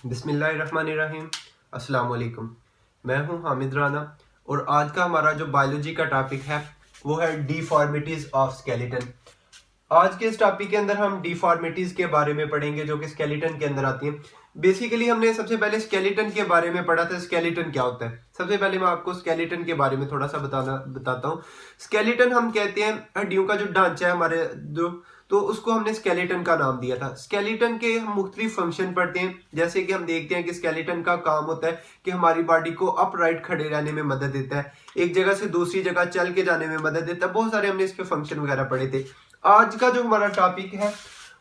बिस्मिल्लाहिर्रहमानिर्रहीम। अस्सलाम वालेकुम। मैं हूं हामिद राना और आज का हमारा जो बायोलॉजी का टॉपिक है वो है डिफॉर्मिटीज ऑफ स्केलेटन। आज के इस टॉपिक के अंदर हम डिफॉर्मिटीज के बारे में पढ़ेंगे जो कि स्केलेटन के अंदर आती हैं। बेसिकली हमने सबसे पहले स्केलेटन के बारे में पढ़ा था। स्केलेटन क्या होता है, सबसे पहले मैं आपको स्केलेटन के बारे में थोड़ा सा बताता हूँ। स्केलेटन हम कहते हैं हड्डियों का जो ढांचा है हमारे जो, तो उसको हमने स्केलेटन का नाम दिया था। स्केलेटन के हम मुख्तलिफ फंक्शन पढ़ते हैं, जैसे कि हम देखते हैं कि स्केलेटन का काम होता है कि हमारी बॉडी को अपराइट खड़े रहने में मदद देता है, एक जगह से दूसरी जगह चल के जाने में मदद देता है। बहुत सारे हमने इसके फंक्शन वगैरह पढ़े थे। आज का जो हमारा टॉपिक है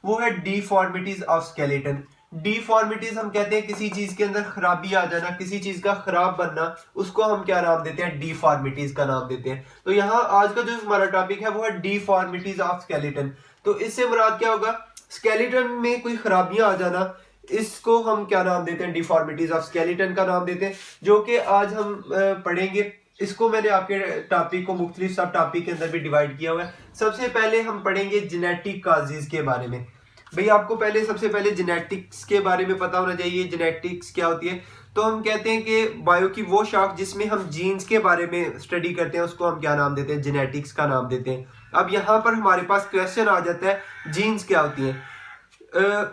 वो है डिफॉर्मिटीज ऑफ स्केलेटन। डिफॉर्मिटीज हम कहते हैं किसी चीज के अंदर खराबी आ जाना, किसी चीज का खराब बनना, उसको हम क्या नाम देते हैं, डिफॉर्मिटीज का नाम देते हैं। तो यहाँ आज का जो हमारा टॉपिक है वो है डिफॉर्मिटीज ऑफ स्केलेटन। तो इससे मुराद क्या होगा, स्केलेटन में कोई खराबियां आ जाना, इसको हम क्या नाम देते हैं, डिफॉर्मिटीज ऑफ स्केलेटन का नाम देते हैं, जो कि आज हम पढ़ेंगे। इसको मैंने आपके टॉपिक को मुख्तलिफ सब टॉपिक के अंदर भी डिवाइड किया हुआ है। सबसे पहले हम पढ़ेंगे जेनेटिक काजेज के बारे में। भाई आपको पहले सबसे पहले जेनेटिक्स के बारे में पता होना चाहिए। जेनेटिक्स क्या होती है, तो हम कहते हैं कि बायो की वो शाख जिसमें हम जीन्स के बारे में स्टडी करते हैं उसको हम क्या नाम देते हैं, जेनेटिक्स का नाम देते हैं। अब यहाँ पर हमारे पास क्वेश्चन आ जाता है जीन्स क्या होती हैं।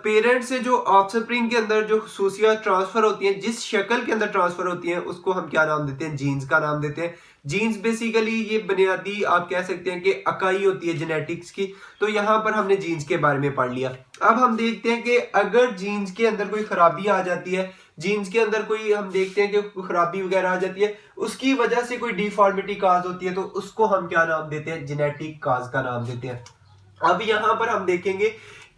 पेरेंट से जो ऑफस्प्रिंग के अंदर जो खसूसियात ट्रांसफर होती हैं, जिस शक्ल के अंदर ट्रांसफर होती हैं, उसको हम क्या नाम देते हैं, जीन्स का नाम देते हैं। जीन्स बेसिकली ये बुनियादी आप कह सकते हैं कि इकाई होती है जेनेटिक्स की। तो यहाँ पर हमने जीन्स के बारे में पढ़ लिया। अब हम देखते हैं कि अगर जीन्स के अंदर कोई खराबी आ जाती है, जीन्स के अंदर कोई हम देखते हैं कि खराबी वगैरह आ जाती है, उसकी वजह से कोई डिफॉर्मिटी काज होती है, तो उसको हम क्या नाम देते हैं, जेनेटिक काज का नाम देते हैं। अब यहाँ पर हम देखेंगे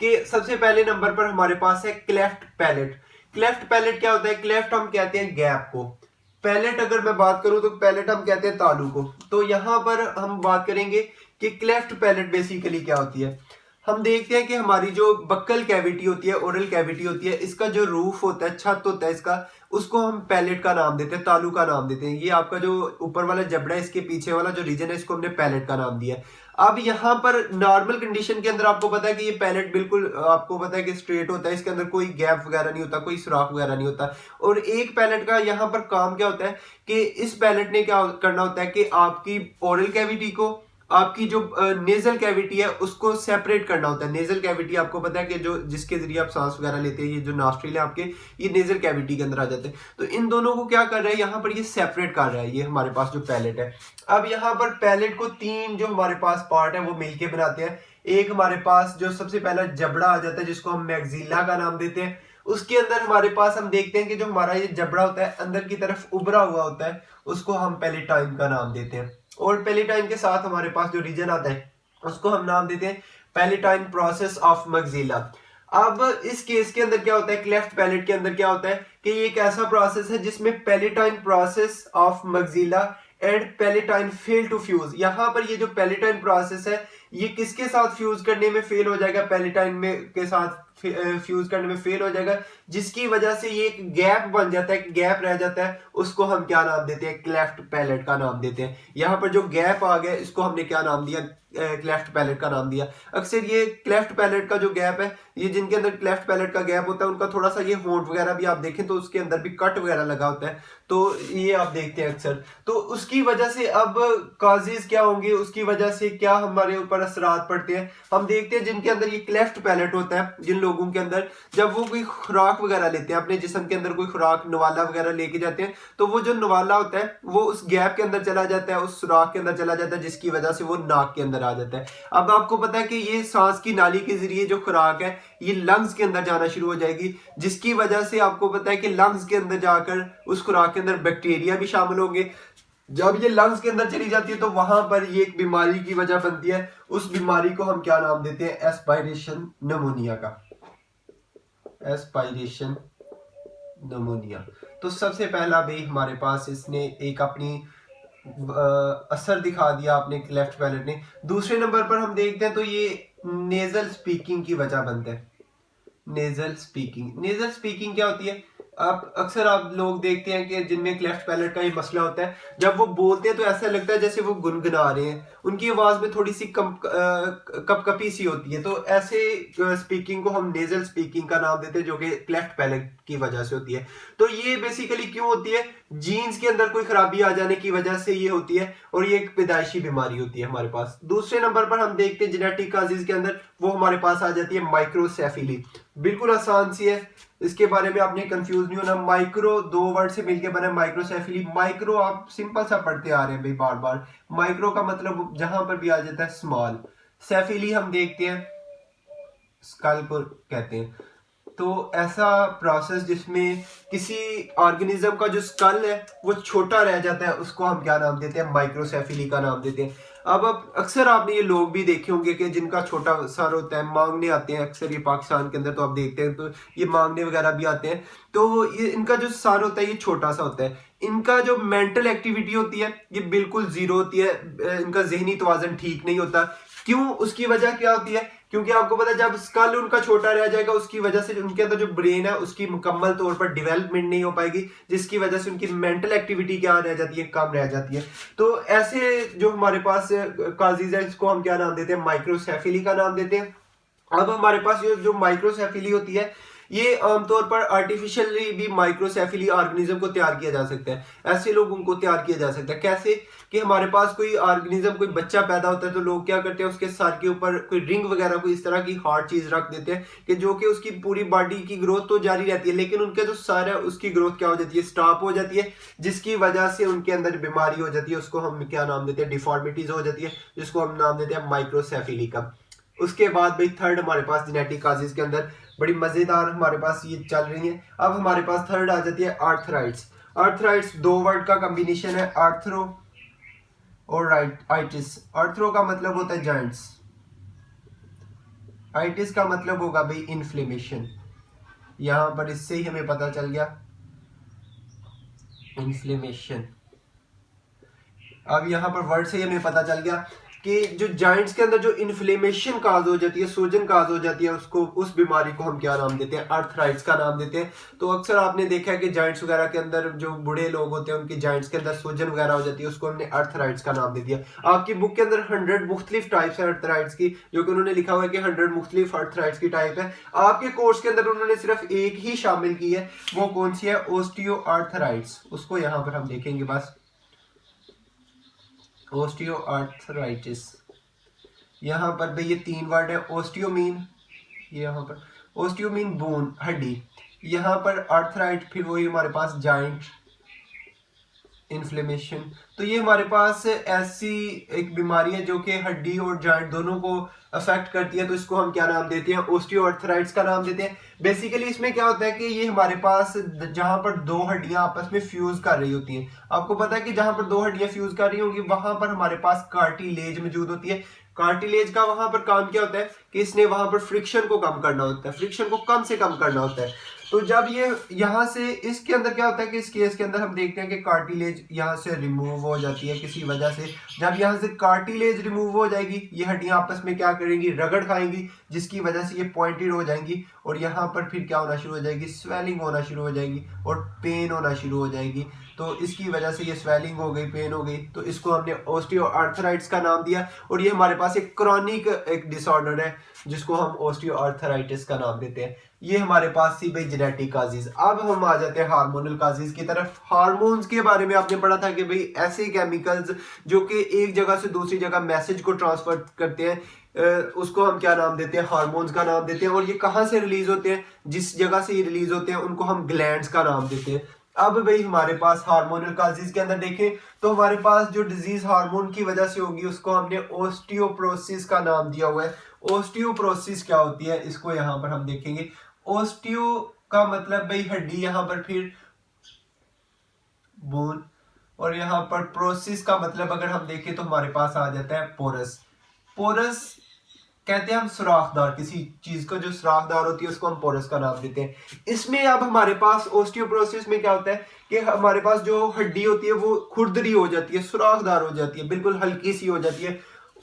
कि सबसे पहले नंबर पर हमारे पास है क्लेफ्ट पैलेट। क्लेफ्ट पैलेट क्या होता है, क्लेफ्ट हम कहते हैं गैप को, पैलेट अगर मैं बात करूं तो पैलेट हम कहते हैं तालू को। तो यहां पर हम बात करेंगे कि क्लेफ्ट पैलेट बेसिकली क्या होती है। हम देखते हैं कि हमारी जो बक्कल कैविटी होती है, ओरल कैविटी होती है, इसका जो रूफ होता है, छत होता है इसका, उसको हम पैलेट का नाम देते हैं, तालू का नाम देते हैं। ये आपका जो ऊपर वाला जबड़ा है, इसके पीछे वाला जो रीजन है, इसको हमने पैलेट का नाम दिया है। अब यहाँ पर नॉर्मल कंडीशन के अंदर आपको पता है कि ये पैलेट बिल्कुल आपको पता है कि स्ट्रेट होता है, इसके अंदर कोई गैप वगैरह नहीं होता, कोई सुराख वगैरह नहीं होता। और एक पैलेट का यहाँ पर काम क्या होता है कि इस पैलेट ने क्या करना होता है कि आपकी ओरल कैविटी को, आपकी जो नेजल कैविटी है उसको सेपरेट करना होता है। नेजल कैविटी आपको पता है कि जो जिसके जरिए आप सांस वगैरह लेते हैं, ये जो नॉस्ट्रिल है आपके, ये नेजल कैविटी के अंदर आ जाते हैं। तो इन दोनों को क्या कर रहा है, यहाँ पर ये सेपरेट कर रहा है, ये हमारे पास जो पैलेट है। अब यहाँ पर पैलेट को तीन जो हमारे पास पार्ट है वो मिलके बनाते हैं। एक हमारे पास जो सबसे पहला जबड़ा आ जाता है जिसको हम मैक्सिला का नाम देते हैं। उसके अंदर हमारे पास हम देखते हैं कि जो हमारा ये जबड़ा होता है अंदर की तरफ उभरा हुआ होता है, उसको हम पैलेटाइन का नाम देते हैं। और पैलेटाइन के साथ हमारे पास जो रीजन आता है उसको हम नाम देते हैं पैलेटाइन प्रोसेस ऑफ मैक्सिला। अब इस केस के अंदर क्या होता है, क्लेफ्ट पैलेट के अंदर क्या होता है कि ये एक ऐसा प्रोसेस है जिसमें palatine process of maxilla and palatine fail to fuse. यहां पर ये जो पैलेटाइन प्रोसेस है ये किसके साथ फ्यूज करने में फेल हो जाएगा, पैलेटाइन में के साथ फ्यूज करने में फेल हो जाएगा, जिसकी वजह से ये एक गैप बन जाता है, गैप रह जाता है, उसको हम क्या नाम देते हैं, क्लेफ्ट पैलेट का नाम देते हैं। यहाँ पर जो गैप आ गया इसको हमने क्या नाम दिया, क्लेफ्ट पैलेट का नाम दिया। अक्सर ये क्लेफ्ट पैलेट का जो गैप है, ये जिनके अंदर क्लेफ्ट पैलेट का गैप होता है उनका थोड़ा सा ये होंठ वगैरह भी आप देखें तो उसके अंदर भी कट वगैरह लगा होता है, तो ये आप देखते हैं अक्सर। तो उसकी वजह से अब काजेज क्या होंगे, उसकी वजह से क्या हमारे ऊपर असरात पड़ते हैं, हम देखते हैं। जिनके अंदर ये क्लेफ्ट पैलेट होता है, जिन लोगों के अंदर जब वो कोई खुराक वगैरह लेते हैं, अपने जिस्म के अंदर कोई खुराक नवाला वगैरह लेके जाते हैं, तो वो जो नवाला होता है वो उस गैप के अंदर चला जाता है, उस सुराख के अंदर चला जाता है, जिसकी वजह से वो नाक के अंदर आ जाता है। अब आपको पता है कि ये सांस की नाली के जरिए जो खुराक है ये लंग्स के अंदर जाना शुरू हो जाएगी, जिसकी वजह से आपको पता है कि लंग्स के अंदर जाकर उस खुराक के अंदर बैक्टीरिया भी शामिल होंगे। जब ये लंग्स के अंदर चली जाती है तो वहां पर ये एक बीमारी की वजह बनती है। उस बीमारी को हम क्या नाम देते हैं, एस्पायरेशन निमोनिया का, एस्पायरेशन निमोनिया। तो सबसे पहला भी हमारे पास इसने एक अपनी असर दिखा दिया आपने क्लेफ्ट पैलेट ने। दूसरे नंबर पर हम देखते हैं तो ये नेजल स्पीकिंग की वजह बनता है। नेजल स्पीकिंग, नेजल स्पीकिंग क्या होती है, आप अक्सर आप लोग देखते हैं कि जिनमें क्लेफ्ट पैलेट का ये मसला होता है, जब वो बोलते हैं तो ऐसा लगता है जैसे वो गुनगुना रहे हैं, उनकी आवाज में थोड़ी सी कपकपी सी होती है। तो ऐसे स्पीकिंग को हम नेजल स्पीकिंग का नाम देते हैं, जो कि क्लेफ्ट पैलेट की वजह से होती है। तो ये बेसिकली क्यों होती है? जीन्स के अंदर कोई खराबी आ जाने की वजह से ये होती है, और ये एक पैदाइशी बीमारी होती है हमारे पास। दूसरे नंबर पर हम देखते हैं जेनेटिक काजेज के अंदर, वो हमारे पास आ जाती है माइक्रोसेफिली। बिल्कुल आसान सी है, इसके बारे में आपने कंफ्यूज नहीं होना। माइक्रो दो वर्ड से मिलकर बना माइक्रोसेफिली। माइक्रो आप सिंपल सा पढ़ते आ रहे हैं भाई बार बार। माइक्रो का मतलब जहां पर भी आ जाता है स्मॉल। सेफिली हम देखते हैं स्कल को कहते हैं। तो ऐसा प्रोसेस जिसमें किसी ऑर्गेनिज्म का जो स्कल है वो छोटा रह जाता है, उसको हम क्या नाम देते हैं? माइक्रोसेफिली का नाम देते हैं। अब अक्सर आपने ये लोग भी देखे होंगे कि जिनका छोटा सर होता है, मांगने आते हैं अक्सर, ये पाकिस्तान के अंदर तो आप देखते हैं, तो ये मांगने वगैरह भी आते हैं। तो ये इनका जो सर होता है ये छोटा सा होता है। इनका जो मेंटल एक्टिविटी होती है ये बिल्कुल जीरो होती है। इनका जहनी तवाज़ुन ठीक नहीं होता। क्यों? उसकी वजह क्या होती है? क्योंकि आपको पता है जब स्कल उनका छोटा रह जाएगा, उसकी वजह से उनके अंदर जो ब्रेन है उसकी मुकम्मल तौर पर डेवलपमेंट नहीं हो पाएगी, जिसकी वजह से उनकी मेंटल एक्टिविटी क्या रह जाती है? कम रह जाती है। तो ऐसे जो हमारे पास काजीज है, इसको हम क्या नाम देते हैं? माइक्रोसेफिली का नाम देते हैं। अब हमारे पास ये जो माइक्रोसेफिली होती है, ये आमतौर पर आर्टिफिशियली भी माइक्रोसेफिली ऑर्गेनिज्म को तैयार किया जा सकता है। ऐसे लोगों को तैयार किया जा सकता है। कैसे? कि हमारे पास कोई ऑर्गेनिज्म, कोई बच्चा पैदा होता है, तो लोग क्या करते हैं, उसके सर के ऊपर कोई रिंग वगैरह कोई इस तरह की हार्ड चीज रख देते हैं कि जो कि उसकी पूरी बॉडी की ग्रोथ तो जारी रहती है, लेकिन उनके जो सर है उसकी ग्रोथ क्या हो जाती है? स्टॉप हो जाती है, जिसकी वजह से उनके अंदर बीमारी हो जाती है। उसको हम क्या नाम देते हैं? डिफॉर्मिटीज हो जाती है, जिसको हम नाम देते हैं माइक्रोसेफिली का। उसके बाद भाई थर्ड हमारे पास जेनेटिक काजेज के अंदर बड़ी मजेदार हमारे पास ये चल रही है। अब हमारे पास थर्ड आ जाती है आर्थराइट्स। आर्थराइट्स दो वर्ड का कॉम्बिनेशन है, आर्थरो और आइटिस। आर्थरो का मतलब होता है जॉइंट्स, आइटिस का मतलब होगा भाई इन्फ्लेमेशन। यहां पर इससे ही हमें पता चल गया इन्फ्लेमेशन। अब यहां पर वर्ड से ही हमें पता चल गया कि जो जॉइंट्स के अंदर जो इन्फ्लेमेशन काज हो जाती है, सूजन काज हो जाती है, उसको, उस बीमारी को हम क्या नाम देते हैं? आर्थराइट्स का नाम देते हैं। तो अक्सर आपने देखा है कि जॉइंट्स वगैरह के अंदर जो बूढ़े लोग होते हैं उनकी जॉइंट्स के अंदर सूजन वगैरह हो जाती है, उसको हमने आर्थराइट्स का नाम दे दिया। आपकी बुक के अंदर 100 मुख्तलिफ टाइप्स है आर्थराइट्स की, जो कि उन्होंने लिखा हुआ है कि 100 मुख्तलिफ आर्थराइट्स की टाइप है। आपके कोर्स के अंदर उन्होंने सिर्फ एक ही शामिल की है, वो कौन सी है? ओस्टियोआर्थराइट्स। उसको यहाँ पर हम देखेंगे बस। ओस्टियोआर्थराइटिस, यहाँ पर भाई ये तीन वर्ड है। ओस्टियो मीन, ये यहाँ पर ओस्टियो मीन बोन, हड्डी। यहाँ पर आर्थराइट, फिर वही हमारे पास जॉइंट इन्फ्लेमेशन। तो ये हमारे पास ऐसी एक बीमारी है जो कि हड्डी और जॉइंट दोनों को अफेक्ट करती है। तो इसको हम क्या नाम देते हैं? ओस्टियोआर्थराइट्स का नाम देते हैं। बेसिकली इसमें क्या होता है कि ये हमारे पास जहां पर दो हड्डियां आपस में फ्यूज कर रही होती हैं, आपको पता है कि जहां पर दो हड्डियां फ्यूज कर रही होंगी वहां पर हमारे पास कार्टिलेज मौजूद होती है। कार्टिलेज का वहां पर काम क्या होता है कि इसने वहां पर फ्रिक्शन को कम करना होता है, फ्रिक्शन को कम से कम करना होता है। तो जब ये यहाँ से, इसके अंदर क्या होता है कि इस केस के अंदर हम देखते हैं कि कार्टिलेज यहाँ से रिमूव हो जाती है किसी वजह से। जब यहाँ से कार्टिलेज रिमूव हो जाएगी, ये हड्डियां आपस में क्या करेंगी? रगड़ खाएंगी, जिसकी वजह से ये पॉइंटेड हो जाएंगी, और यहाँ पर फिर क्या होना शुरू हो जाएगी? स्वेलिंग होना शुरू हो जाएगी और पेन होना शुरू हो जाएगी। तो इसकी वजह से ये स्वेलिंग हो गई, पेन हो गई, तो इसको हमने ओस्टियोआर्थराइटिस का नाम दिया। और ये हमारे पास एक क्रॉनिक एक डिसऑर्डर है जिसको हम ओस्टियोआर्थराइटिस का नाम देते हैं। ये हमारे पास थी भाई जेनेटिक काजेज। अब हम आ जाते हैं हार्मोनल काजेज की तरफ। हार्मोन्स के बारे में आपने पढ़ा था कि भाई ऐसे केमिकल्स जो कि एक जगह से दूसरी जगह मैसेज को ट्रांसफर करते हैं, उसको हम क्या नाम देते हैं? हार्मोन्स का नाम देते हैं। और ये कहाँ से रिलीज होते हैं? जिस जगह से ये रिलीज होते हैं उनको हम ग्लैंड्स का नाम देते हैं। अब भाई हमारे पास हार्मोनल काजेज के अंदर देखें तो हमारे पास जो डिजीज हार्मोन की वजह से होगी उसको हमने ओस्टियोपोरोसिस का नाम दिया हुआ है। ओस्टियोपोरोसिस क्या होती है इसको यहाँ पर हम देखेंगे। ओस्टियो का मतलब भाई हड्डी, यहाँ पर फिर बोन, और यहाँ पर प्रोसिस का मतलब अगर हम देखें तो हमारे पास आ जाता है पोरस। पोरस कहते हैं हम सुराखदार, किसी चीज को जो सुराखदार होती है उसको हम पोरस का नाम देते हैं। इसमें अब हमारे पास ओस्टियोपोरोसिस में क्या होता है कि हमारे पास जो हड्डी होती है वो खुरदरी हो जाती है, सुराखदार हो जाती है, बिल्कुल हल्की सी हो जाती है,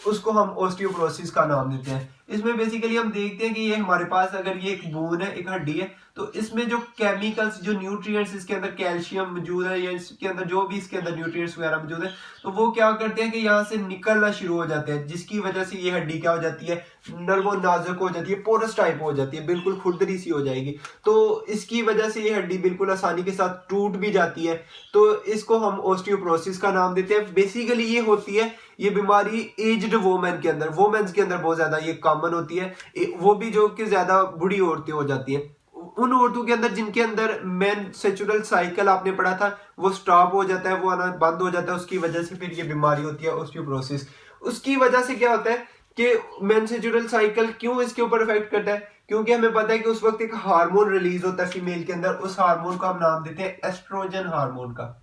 उसको हम ओस्टियोपोरोसिस का नाम देते हैं। इसमें बेसिकली हम देखते हैं कि ये हमारे पास अगर ये एक बोन है, एक हड्डी है, तो इसमें जो केमिकल्स, जो न्यूट्रिएंट्स इसके अंदर कैल्शियम मौजूद है या इसके अंदर जो भी इसके अंदर न्यूट्रिएंट्स वगैरह मौजूद है, तो वो क्या करते हैं कि यहाँ से निकलना शुरू हो जाते हैं, जिसकी वजह से ये हड्डी क्या हो जाती है, नर्मो नाजुक हो जाती है, पोरस टाइप हो जाती है, बिल्कुल खुरदरी सी हो जाएगी। तो इसकी वजह से ये हड्डी बिल्कुल आसानी के साथ टूट भी जाती है। तो इसको हम ऑस्टियोपोरोसिस का नाम देते हैं। बेसिकली ये होती है, ये बीमारी एज्ड वोमेन के अंदर, वोमेन्स के अंदर बहुत ज्यादा ये कॉमन होती है, वो भी जो कि ज्यादा बूढ़ी औरतें हो जाती हैं, उन औरतों के अंदर जिनके अंदर मेंस्ट्रुअल साइकिल आपने पढ़ा था वो स्टॉप हो जाता है, वो आना बंद हो जाता है, उसकी वजह से फिर ये बीमारी होती है ऑस्टियोपोरोसिस। उसकी वजह से क्या होता है कि मेंस्ट्रुअल साइकिल क्यों इसके ऊपर इफेक्ट करता है, क्योंकि हमें पता है कि उस वक्त एक हार्मोन रिलीज होता है फीमेल के अंदर, उस हार्मोन का हम नाम देते हैं एस्ट्रोजन हार्मोन का।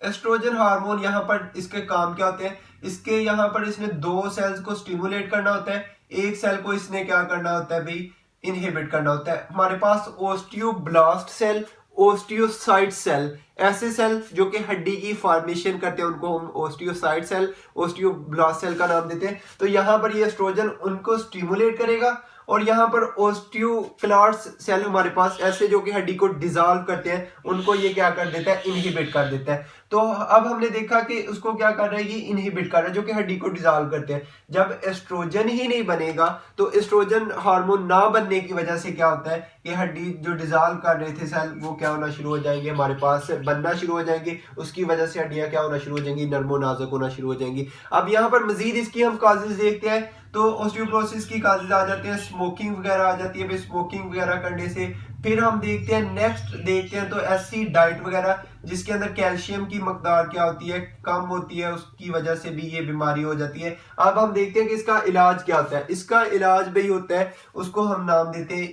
एस्ट्रोजन हार्मोन यहाँ पर इसके काम क्या होते हैं, इसके यहाँ पर इसने दो सेल्स को स्टिमुलेट करना होता है, एक सेल को इसने क्या करना होता है भाई, इनहिबिट करना होता है। हमारे पास ओस्टियोब्लास्ट सेल, ओस्टियोसाइट सेल, ऐसे सेल जो कि हड्डी की फॉर्मेशन करते हैं उनको हम ओस्टियोसाइट सेल, ओस्टियोब्लास्ट सेल का नाम देते हैं। तो यहाँ पर ये एस्ट्रोजन उनको स्टिमुलेट करेगा, और यहाँ पर ओस्टियोक्लास्ट सेल हमारे पास ऐसे जो कि हड्डी को डिसॉल्व करते हैं, उनको ये क्या कर देता है, इनहिबिट कर देता है। तो अब हमने देखा कि उसको क्या कर रहा है, ये इनहिबिट कर रहा है, जो कि हड्डी को डिसॉल्व करते हैं। जब एस्ट्रोजन ही नहीं बनेगा, तो एस्ट्रोजन हार्मोन ना बनने की वजह से क्या होता है, ये हड्डी जो डिसॉल्व कर रहे थे सेल, वो क्या होना शुरू हो जाएंगे, हमारे पास बनना शुरू हो जाएंगे, उसकी वजह से हड्डियां क्या होना शुरू हो जाएंगी, नर्मो नाजुक होना शुरू हो जाएंगी। अब यहाँ पर मजीद इसकी हम काजेज देखते हैं, तो ऑस्टियोपोरोसिस की काजेज आ जाते हैं, स्मोकिंग वगैरह आ जाती है, स्मोकिंग वगैरह करने से। फिर हम देखते हैं, नेक्स्ट देखते हैं तो ऐसी डाइट वगैरह जिसके अंदर कैल्शियम की मकदार क्या होती है, कम होती है, उसकी वजह से भी ये बीमारी हो जाती है। अब हम देखते हैं कि इसका इलाज क्या होता है। इसका इलाज भी होता है, उसको हम नाम देते हैं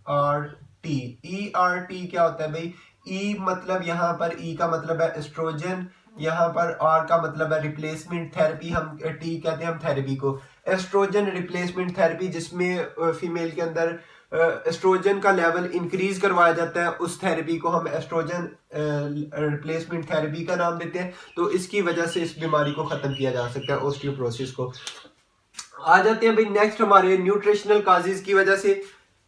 ERT। ERT क्या होता है भाई, E मतलब यहाँ पर E का मतलब है एस्ट्रोजन, यहाँ पर R का मतलब है रिप्लेसमेंट थेरेपी, हम T कहते हैं हम थेरेपी को, एस्ट्रोजन रिप्लेसमेंट थेरेपी, जिसमें फीमेल के अंदर एस्ट्रोजन का लेवल इंक्रीज करवाया जाता है, उस थेरेपी को हम एस्ट्रोजन रिप्लेसमेंट थेरेपी का नाम देते हैं। तो इसकी वजह से इस बीमारी को खत्म किया जा सकता है, ऑस्टियोपोरोसिस को। आ जाते हैं भाई नेक्स्ट हमारे न्यूट्रिशनल काजेज की वजह से।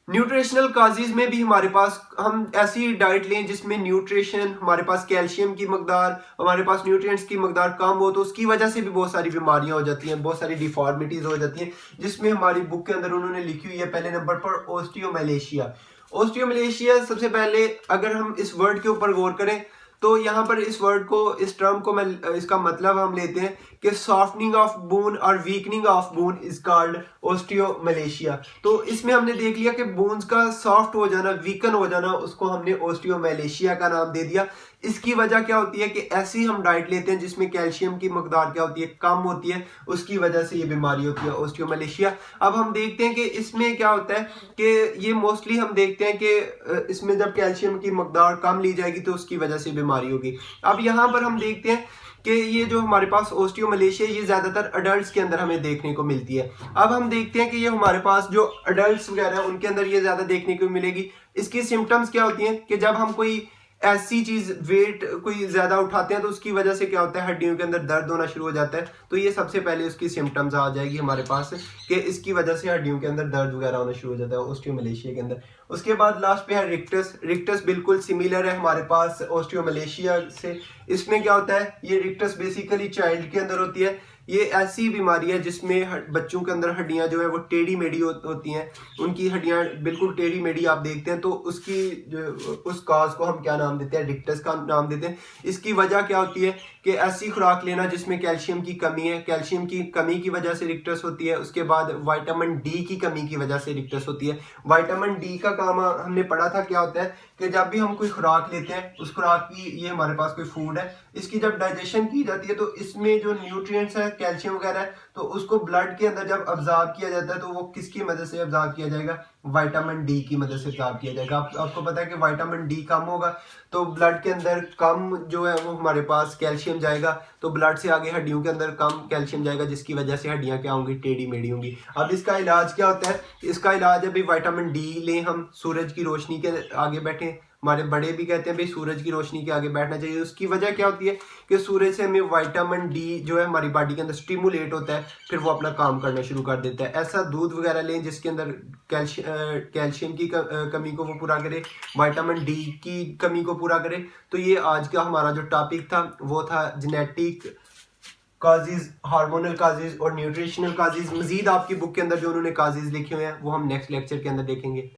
न्यूट्रिशनल काजेज में भी हमारे पास हम ऐसी डाइट लें जिसमें न्यूट्रिशन, हमारे पास कैल्शियम की मकदार, हमारे पास न्यूट्रिएंट्स की मकदार कम हो, तो उसकी वजह से भी बहुत सारी बीमारियां हो जाती हैं, बहुत सारी डिफॉर्मिटीज हो जाती हैं, जिसमें हमारी बुक के अंदर उन्होंने लिखी हुई है पहले नंबर पर ओस्टियोमलेशिया। ओस्टियोमलेशिया सबसे पहले अगर हम इस वर्ड के ऊपर गौर करें, तो यहाँ पर इस वर्ड को, इस टर्म को मैं, इसका मतलब हम लेते हैं कि सॉफ्टनिंग ऑफ बोन और weakening of bone is called osteomalacia. तो इसमें हमने देख लिया कि बोन्स का सॉफ्ट हो जाना, वीकन हो जाना, उसको हमने ओस्टियोमलेशिया का नाम दे दिया। इसकी वजह क्या होती है कि ऐसी हम डाइट लेते हैं जिसमें कैल्शियम की मकदार क्या होती है, कम होती है, उसकी वजह से ये बीमारी होती है ओस्टियोमलेशिया। अब हम देखते हैं कि इसमें क्या होता है कि ये मोस्टली हम देखते हैं कि इसमें जब कैल्शियम की मकदार कम ली जाएगी तो उसकी वजह से बीमारी होगी। अब यहाँ पर हम देखते हैं कि ये जो हमारे पास ओस्टियोमलेशिया, ये ज्यादातर अडल्ट्स के अंदर हमें देखने को मिलती है। अब हम देखते हैं कि ये हमारे पास जो अडल्ट्स वगैरह हैं उनके अंदर ये ज्यादा देखने को मिलेगी। इसकी सिम्टम्स क्या होती हैं कि जब हम कोई ऐसी चीज, वेट कोई ज्यादा उठाते हैं, तो उसकी वजह से क्या होता है, हड्डियों के अंदर दर्द होना शुरू हो जाता है। तो ये सबसे पहले उसकी सिम्टम्स आ जाएगी हमारे पास कि इसकी वजह से हड्डियों के अंदर दर्द वगैरह होना शुरू हो जाता है ओस्टियोमलेशिया के अंदर। उसके बाद लास्ट पे है रिक्टस। रिक्टस बिल्कुल सिमिलर है हमारे पास ओस्टियोमलेशिया से। इसमें क्या होता है, ये रिक्टस बेसिकली चाइल्ड के अंदर होती है। ये ऐसी बीमारी है जिसमें बच्चों के अंदर हड्डियां जो है वो टेढ़ी मेढ़ी होती हैं, उनकी हड्डियां बिल्कुल टेढ़ी मेढ़ी आप देखते हैं, तो उसकी उस काज को हम क्या नाम देते हैं, रिक्टस का नाम देते हैं। इसकी वजह क्या होती है कि ऐसी खुराक लेना जिसमें कैल्शियम की कमी है, कैल्शियम की कमी की वजह से रिक्टस होती है। उसके बाद विटामिन डी की कमी की वजह से रिक्टस होती है। विटामिन डी का काम हमने पढ़ा था क्या होता है कि जब भी हम कोई खुराक लेते हैं, उस खुराक की, ये हमारे पास कोई फूड है, इसकी जब डाइजेशन की जाती है तो इसमें जो न्यूट्रिएंट्स है, कैल्शियम वगैरह है, तो उसको ब्लड के अंदर जब अब्जॉर्ब किया जाता है तो वो किसकी मदद से अब्जॉर्ब किया जाएगा, विटामिन डी की मदद से अब्जॉर्ब किया जाएगा। आपको पता है कि विटामिन डी कम होगा तो ब्लड के अंदर कम जो है वो हमारे पास कैल्शियम जाएगा, तो ब्लड से आगे हड्डियों के अंदर कम कैल्शियम जाएगा, जिसकी वजह से हड्डियां क्या होंगी, टेढ़ी मेढ़ी होंगी। अब इसका इलाज क्या होता है, इसका इलाज है भाई विटामिन डी लें हम, सूरज की रोशनी के आगे बैठें, हमारे बड़े भी कहते हैं भाई सूरज की रोशनी के आगे बैठना चाहिए। उसकी वजह क्या होती है कि सूरज से हमें विटामिन डी जो है हमारी बॉडी के अंदर स्टिमुलेट होता है, फिर वो अपना काम करना शुरू कर देता है। ऐसा दूध वगैरह लें जिसके अंदर कैल्शियम की कमी को वो पूरा करे, विटामिन डी की कमी को पूरा करे। तो ये आज का हमारा जो टॉपिक था वो था जेनेटिक काजेज, हार्मोनल काजेज और न्यूट्रिशनल काजेज। मजीद आपकी बुक के अंदर जो उन्होंने काजेज लिखे हुए हैं वो हम नेक्स्ट लेक्चर के अंदर देखेंगे।